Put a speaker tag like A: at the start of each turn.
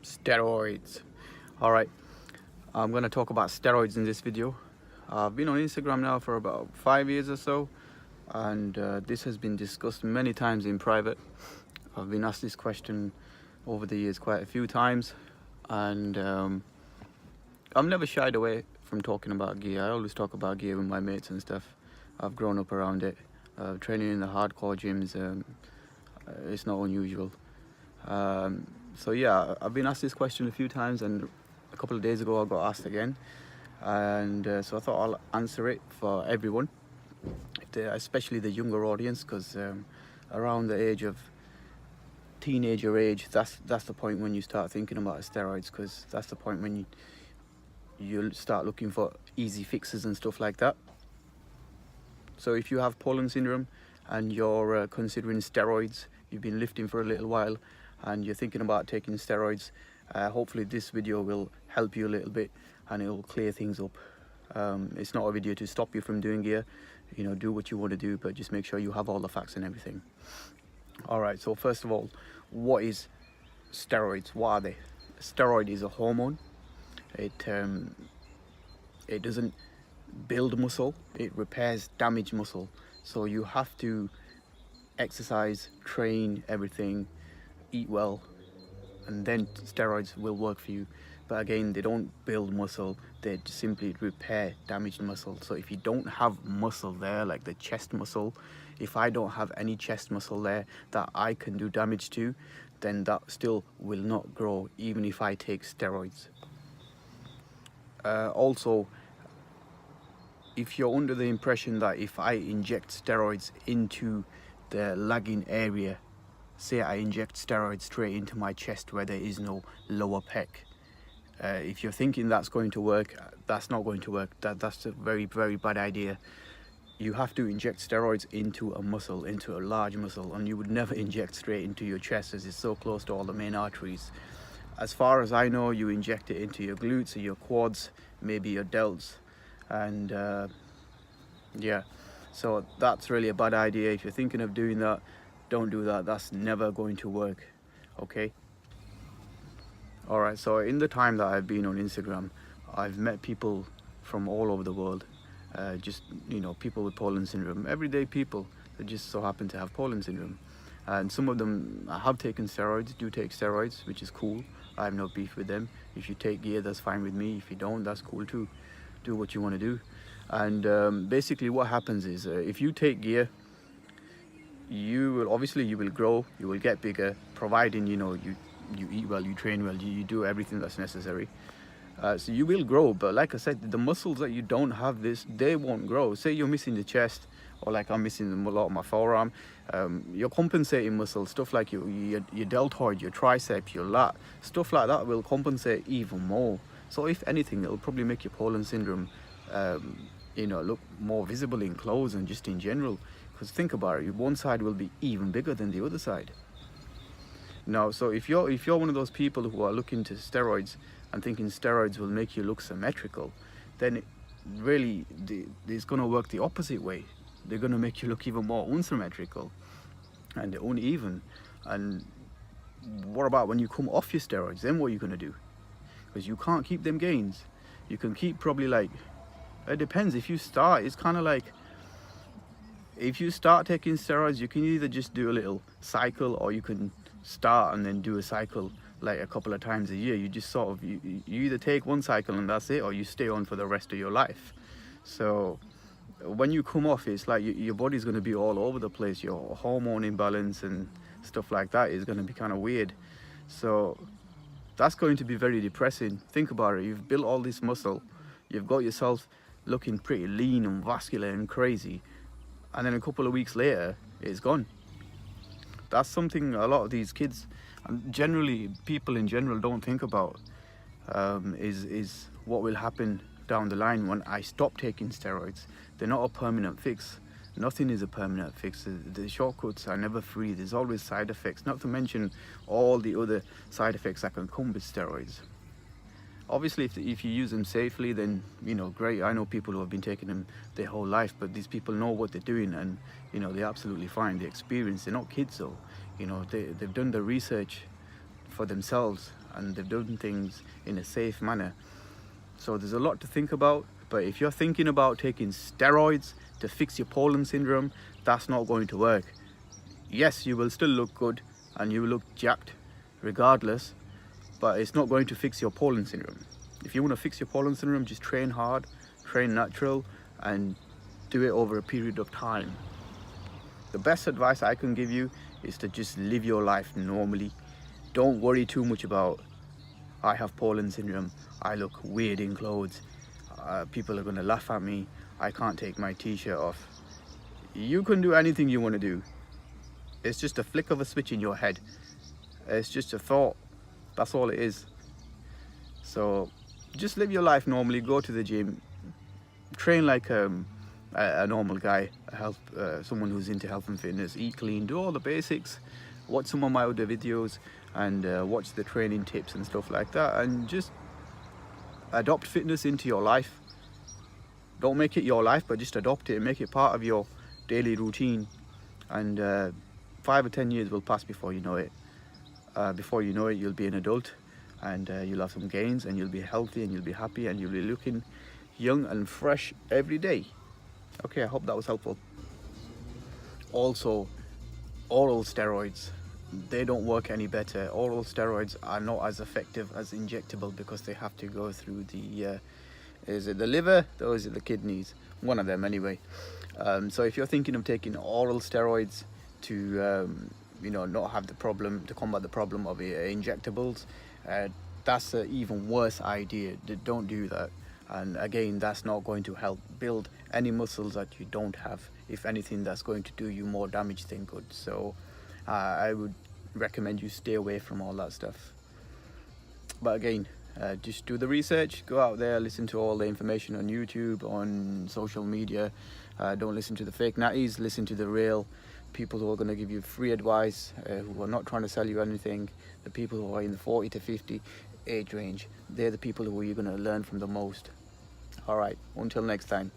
A: Steroids. All right, I'm going to talk about steroids in this video. I've been on Instagram now for about 5 years or so, and this has been discussed many times in private. I've been asked this question over the years quite a few times, and I've never shied away from talking about gear. I always talk about gear with my mates and stuff. I've grown up around it. Training in the hardcore gyms, it's not unusual. So yeah, I've been asked this question a few times, and a couple of days ago I got asked again, and so I thought I'll answer it for everyone, especially the younger audience, because around the age of teenager age, that's the point when you start thinking about steroids, because that's the point when you'll start looking for easy fixes and stuff like that. So if you have Poland syndrome and you're considering steroids, you've been lifting for a little while and you're thinking about taking steroids, hopefully this video will help you a little bit and it will clear things up. It's not a video to stop you from doing gear, do what you want to do, but just make sure you have all the facts and everything. All right, so first of all, what is steroids? What are they? A steroid is a hormone. It doesn't build muscle, it repairs damaged muscle. So you have to exercise, train, everything, eat well, and then steroids will work for you. But again, they don't build muscle, they simply repair damaged muscle. So if you don't have muscle there, like the chest muscle, if I don't have any chest muscle there that I can do damage to, then that still will not grow even if I take steroids. Also, if you're under the impression that if I inject steroids into the lagging area, say I inject steroids straight into my chest where there is no lower pec, if you're thinking that's going to work, that's not going to work. That's a very, very bad idea. You have to inject steroids into a muscle, into a large muscle, and you would never inject straight into your chest as it's so close to all the main arteries. As far as I know, you inject it into your glutes or your quads, maybe your delts, and yeah, so that's really a bad idea. If you're thinking of doing that, don't do that. That's never going to work. Okay. All right, so in the time that I've been on Instagram, I've met people from all over the world, just people with Poland syndrome, everyday people that just so happen to have Poland syndrome. And some of them have taken steroids, do take steroids, which is cool. I have no beef with them. If you take gear, that's fine with me. If you don't, that's cool too. Do what you want to do. And basically what happens is, if you take gear, you will grow, you will get bigger, providing you eat well, you train well, you do everything that's necessary. So you will grow, but like I said, the muscles that you don't have they won't grow. Say you're missing the chest, or like I'm missing a lot of my forearm, your compensating muscles, stuff like your deltoid, your tricep, your lat, stuff like that will compensate even more. So if anything, it'll probably make your Poland syndrome look more visible in clothes and just in general. Because think about it, one side will be even bigger than the other side. Now, so if you're one of those people who are looking to steroids and thinking steroids will make you look symmetrical, then it's going to work the opposite way. They're going to make you look even more unsymmetrical and uneven. And what about when you come off your steroids? Then what are you going to do? Because you can't keep them gains. You can keep probably it depends. If you start, it's kind of like, if you start taking steroids, you can either just do a little cycle, or you can start and then do a cycle like a couple of times a year. You just sort of, you either take one cycle and that's it, or you stay on for the rest of your life. So when you come off, it's like your body's going to be all over the place. Your hormone imbalance and stuff like that is going to be kind of weird. So that's going to be very depressing. Think about it. You've built all this muscle, you've got yourself looking pretty lean and vascular and crazy, and then a couple of weeks later it's gone. That's something a lot of these kids, and generally people in general, don't think about, is what will happen down the line when I stop taking steroids. They're not a permanent fix. Nothing is a permanent fix. The shortcuts are never free. There's always side effects, not to mention all the other side effects that can come with steroids. Obviously, if you use them safely, then great. I know people who have been taking them their whole life, but these people know what they're doing, and they're absolutely fine. They're experienced. They're not kids, though. They've done the research for themselves, and they've done things in a safe manner. So there's a lot to think about. But if you're thinking about taking steroids to fix your Poland syndrome, that's not going to work. Yes, you will still look good and you will look jacked regardless, but it's not going to fix your Poland syndrome. If you want to fix your Poland syndrome, just train hard, train natural, and do it over a period of time. The best advice I can give you is to just live your life normally. Don't worry too much about, I have Poland syndrome, I look weird in clothes, people are going to laugh at me, I can't take my t-shirt off. You can do anything you want to do. It's just a flick of a switch in your head. It's just a thought. That's all it is. So just live your life normally, go to the gym, train like a normal guy, someone who's into health and fitness, eat clean, do all the basics, watch some of my other videos, and watch the training tips and stuff like that, and just adopt fitness into your life. Don't make it your life, but just adopt it and make it part of your daily routine, and 5 or 10 years will pass before you know it. Before you know it, you'll be an adult, and you'll have some gains, and you'll be healthy, and you'll be happy, and you'll be looking young and fresh every day. Okay, I hope that was helpful. Also, oral steroids, they don't work any better. Oral steroids are not as effective as injectable because they have to go through the is it the liver or is it the kidneys? One of them anyway. So if you're thinking of taking oral steroids to not have the problem, to combat the problem of injectables, that's an even worse idea. Don't do that. And again, that's not going to help build any muscles that you don't have. If anything, that's going to do you more damage than good. So I would recommend you stay away from all that stuff. But again, just do the research, go out there, listen to all the information on YouTube, on social media. Don't listen to the fake natties, listen to the real people who are going to give you free advice, who are not trying to sell you anything. The people who are in the 40 to 50 age range, they're the people who you're going to learn from the most. All right, until next time.